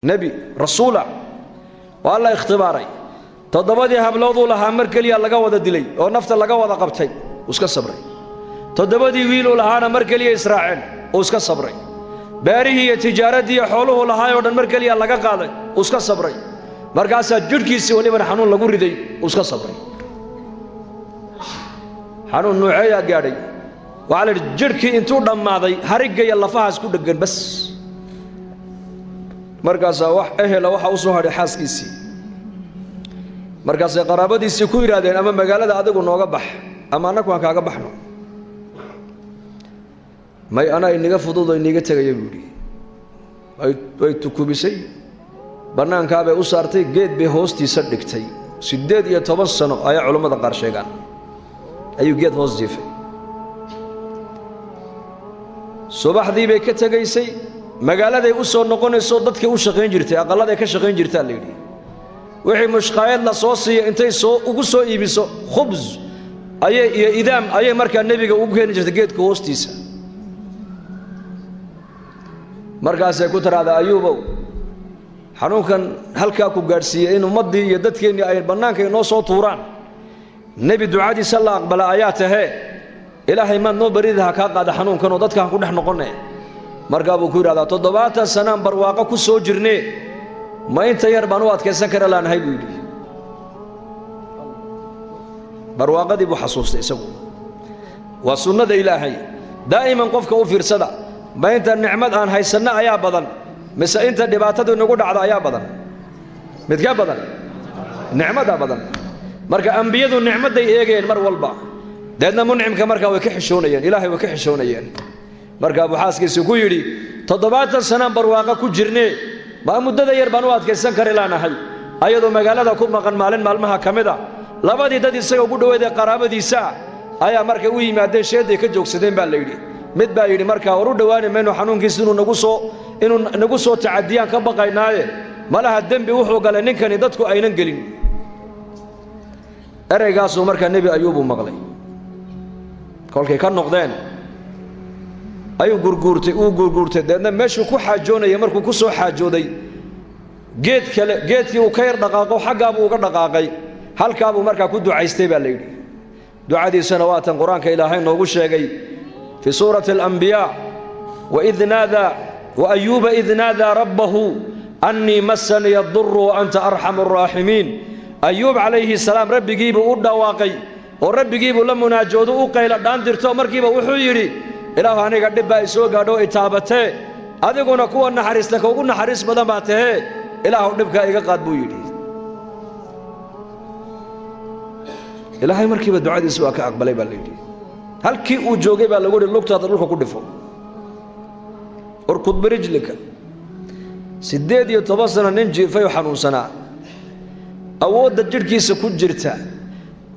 نبي رسوله والله اختباري تضبدي هبلودو لها مركليا لغا ودا ديلي او نفط لغا ودا قبتay iska sabray todobadii wiil oo lahaana markaliya Israaciil oo iska sabray baarihi iyo tijaaradii xooluhu lahaay oo dhan markaliya laga qaaday oo iska sabray markaas jirkiisi waliba xanuun lagu riday oo iska sabray xanuun nuucaya gaaday waxa la jirkii intuu dhamaaday hariga iyo lafaha isku dhagan bas markaas wax ehela waxa uu soo hadhay xaaskiisii markaas qaraabadiisii ku yiraahdeen ama magaalada adigu nooga bax ama anaku aan kaaga baxno may ana inaga fududo inaga tagay buuri ay tukubisay banaanka bay u saartay geed bay hoostiisa dhigtay 18 sano ay culimada qaar sheegaan ayuu geed hoos jiifay subaxdii bay ka tagaysay magaaladay u soo noqonayso dadkii u shaqeyn jirtay aqaladay ka shaqeyn jirtay leeydi wixii mushqaayad la soo siiyay intay soo ugu soo iibiso khubz ayay iyo idaam ayay markaa nabiga ugu keenin jirtay geedka hoostiisa markaas ay ku tiraada ayuubow xanuunkan halka ku gaarsiiyay in ummadii iyo dadkeeni ay banaanka inoo soo tuuraan nabi ducadiisa la aqbala ayaatahe ilaahay ma noo baridaha ka qaada xanuunkan oo dadka ku dhex noqonay markaa buu ku yiraahdaa 70 sano barwaaqo ku soo jirnay ma inta yar baan u adkeysan kara laanahay buu yiri barwaaqadii buu xasuustay isagu waa sunnada ilaahay daa'iman qofka u fiirsada ma inta nicmad aan haysana ayaa badan mise inta dhibaatadu nagu dhacdo ayaa badan mid ka badan nicmada badan marka anbiyadu nicmaday eegeen mar walba dadna municimka marka way ka xishoonayeen ilaahay way ka xishoonayeen marka abu xaaskiisa ku yiri 70 sano barwaaqo ku jirnay ma muddada yar baan u adkeysan kara laanahay ayadoo magaalada ku maqan maalin maalmaha kamida labadii dad isaga ugu dhaweeday qaraabadiisa ayaa markay u yimaadeen sheeday ka joogsadeen baa la yiri mid baa yiri marka war u dhawaanay meeno xanuunkiisa inuu nagu soo tacaadiyaan ka baqaynaaye malaha dambi wuxuu galay ninkani dadku aynan gelin ereygaas oo marka nabi ayuub uu maqlay kolkay ka noqdeen ayuu gurgurtay dadna meeshuu ku xaajoonay markuu ku soo xaajooday geedkii uu ka yar dhaqaaqo xagga buu uga dhaqaaqay halka buu marka ku ducaystay baa la yiri ducadiisana waa tan quraanka ilaahay noogu sheegay في سورة الأنبياء وأيوب إذ نادى ربه أني مسني الضر وأنت أرحم الراحمين أيوب عليه السلام ربي جيبه أرد واقي وربي جيبه لما ناجوده وقيل داندرته مركبه وحيري إله أنا قد بقى سوق قالوا إتابته هذا يقولنا كوا نحرس لك وقلنا حرس بدماته إله نبقى إيقاد بويري إلهي مركبه دعاء سواك أقبلي بالليل halkii uu joogay baa lagu lugtaada dhulka ku dhifo urkud birijlika 18 sano nin jiifay xanuunsana awoodda jirkiisa ku jirta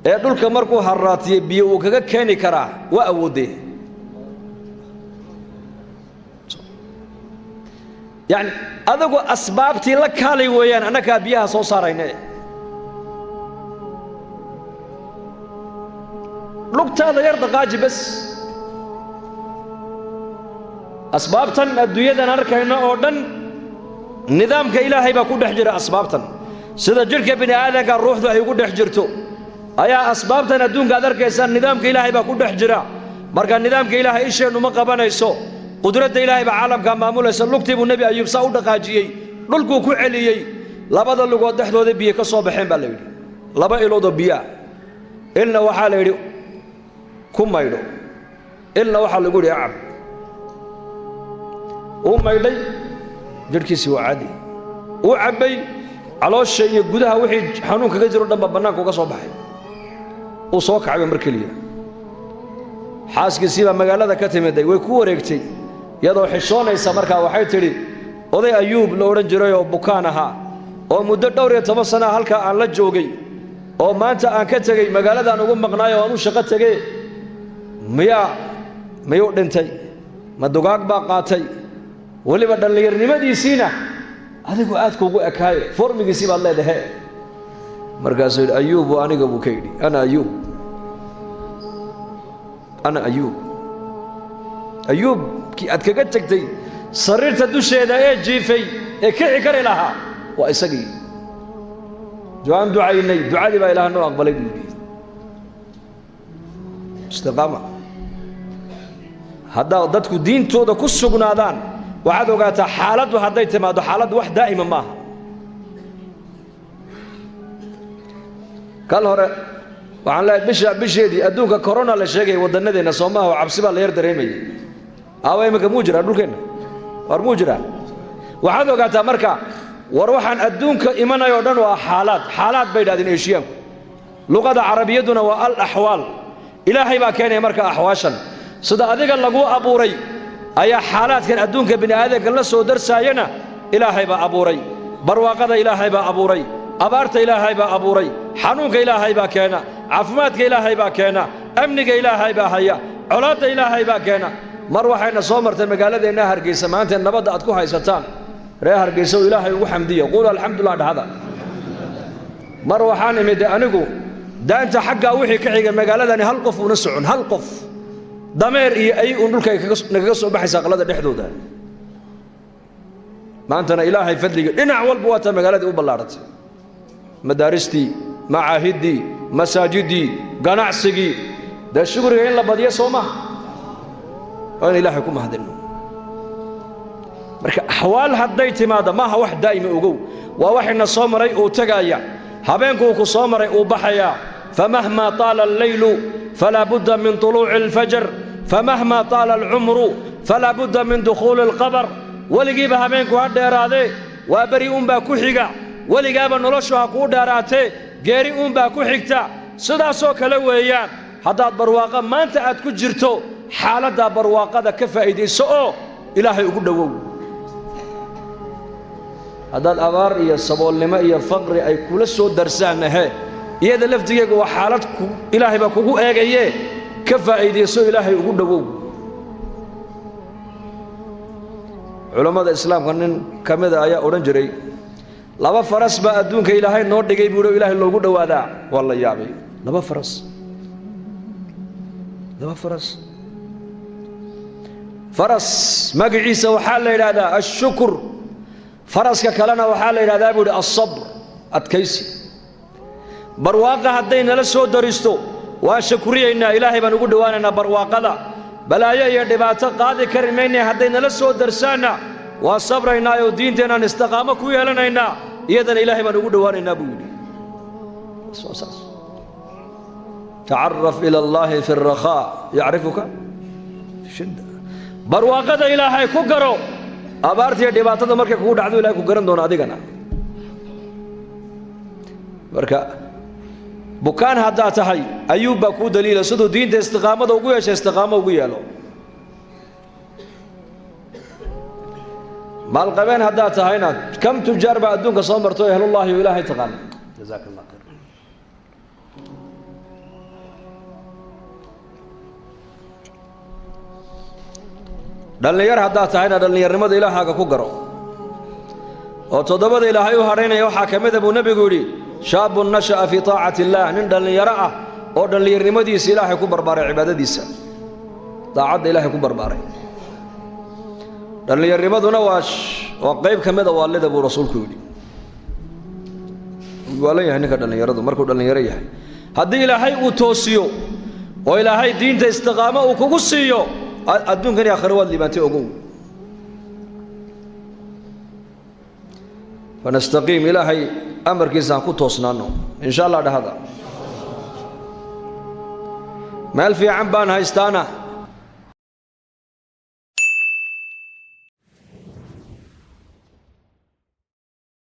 ee dhulka markuu haraatiyay biyo uu kaga keeni karaa waa awoodee yani adagu asbaabtii la kaalay weeyaan anaka biyaha soo saaraynay lugtaada yar dhaqaaji bas asbaabtan adduunyadan arkayna oo dhan nidaamka ilaahay baa ku dhex jira asbaabtan sida jirka bini aadanka ruuxdu ay ugu dhex jirto ayaa asbaabtan adduunka aad arkaysan nidaamka ilaahay baa ku dhex jira marka nidaamka ilaahay isheenu ma qabanayso qudradda ilaahay baa caalamka maamulaysa lugtii buu nabi ayuub saa u dhaqaajiyay dhulkuu ku celiyay labada lugood dhexdooda biyo ka soo baxeen baa la yiri laba ilood oo biyo ilna waxa la yiri kumaydo ilna waxa lagu yiri acab oo mayday jirkiisi waa caadi oo cabay caloosha iyo gudaha wixii xanuun kaga jiro dhanba banaanka uga soo baxay oo soo kacay mar kaliya xaaskiisa magaalada ka timiday way ku wareegtay iyadoo xishoonaysa marka waxay tiri oday ayuub la oran jiray oo bukaan ahaa oo muddo dhowr iyo 10 sano halka aan la joogay oo maanta aan ka tagay magaalada aan ugu maqnaayo aan u shaqo tagay miya dhintay ma dugaag baa qaatay waliba dhalinyarnimadiisiina adigu aad kuugu ekaay formigiisi baad leedahay markaas ayuub aniga buu ka yiri ana ayuub ki aad kaga tagtay sariirta dusheeda ee jiifay كعي كري لها وإسقي جوان دعيني دعادي با إله أنه أقبلي استقامة هذا ضدك دين تودا كسقنا دان وعاد وقاتا حالد وهديت ما دو حالد واحد دائما ما قال هره وعن لا بشيدي أدوك كورونا لشيء ودنا دينا صومها وعبسبها لير دريمي أو إما كموجرة دولكين ورموجرة وعاد وقاتا مركا وروحان أدونك إيمانا يودن وحالات بيد هذه الأشياء لغة عربيتنا والأحوال إلهي ما كان مركا أحواشا صدا أذيك اللقو أبوري أي حالات كان أدونك بني آدم الله سودر ساينا إلهي با أبوري برواقة إلهي با أبوري أبارت إلهي با أبوري حنونك إلهي با كينا عفماتك إلهي با كينا أمنك إلهي با هيا علاد إلهي با كينا مروحين صومرت المقالة دي نهر قيسة ما أنت النبض أتكو هايستان ريهر قيسة إلهي وحمدية قولوا الحمد لله هذا مروحان مدى أنقو دا أنت حقا وحي كعيق المقالة دي هلقف ونسعون هلقف ضمير أي أنولك نقصوا بحي ساقلة نحدو ده ما أنتنا إلهي فدلي إنع والبوات المقالة دي وبالارت مدارستي معاهدي مساجدي قناعسقي ده الشكر يعين لبادية صومة وأن إلهي كم هدنه marka ahwaal haday timaado ma aha wax daa'imi ugu waa waxina soo maray oo tagaya habeenku ku soo maray oo baxaya famahma tala al-layl fala budda min tulu'i al-fajr famahma tala al-umru fala budda min dukhul al-qabr waligiba habeenku hadheeraade waa bari ba ku xiga waligaaba noloshu ha ku dheeraatee geeri ba ku xigta sidaas oo kale weeyaan hadaad barwaaqa maanta aad ku jirto xaaladda barwaaqada ka faa'iideyso oo ilaahay ugu dhawow هذا الأبار يا صبول لما يا فقر أي كل سود درسان هي يد لفتيك وحالتك إلهي بكوكو أجيه كفى أيدي سو إلهي يقول دبو علماء الإسلام كانن كم ذا آية أورنجري لما فرس بأدون كإلهي نور دقي بيقولوا إلهي لو يقول دوادا والله يا أبي لما فرس ما عيسى وحال إلى هذا الشكر فرسك كلنا وحال إلى ذا بود الصبر أتكيسي برواقة هدينا لسه درستو وشكرية إن إلهي بنقول دواننا برواقة ذا بلايا يدبات قاضي كريمين هدينا لسه درسانا والصبر إنا يودين تنا نستقامة كوي لنا إنا يدنا إلهي بنقول دواننا بودي تعرف إلى الله في الرخاء يعرفك في الشدة برواقة إلهي كوكرو أبارتي دبعتها مركب كود عدو لا كوكرن دون أديكنا مركب بكان هذا تهاي أيوب بكو دليل سدو دين استقامة وقوية استقامة وقوية له مال قبين هذا تهاينا كم تجار بعدون كصامر تو أهل الله وإلهي تقال جزاك الله خير دلنيار هذا تهاينا دلنيار نمد إلهك كوكرو وتضبط إلهي وهرين يوحى أبو نبي قولي شاب نشأ في طاعة الله نندل يراه ودل يرمدي سلاح كبر بار عبادة ديسا طاعة إله كبر بار دل يرمد نواش وقيب كمذا والد أبو رسول كولي ولا يعني كدل يرد مركو دل يريه هذه إلهي وتوسيو وإلهي دين تستقامة وكوسيو أدون كان آخر والد ما تيوقو فنستقيم إلهي أمر كيسان كو توسنانو إن شاء الله ده هذا مال في عمبان هايستانا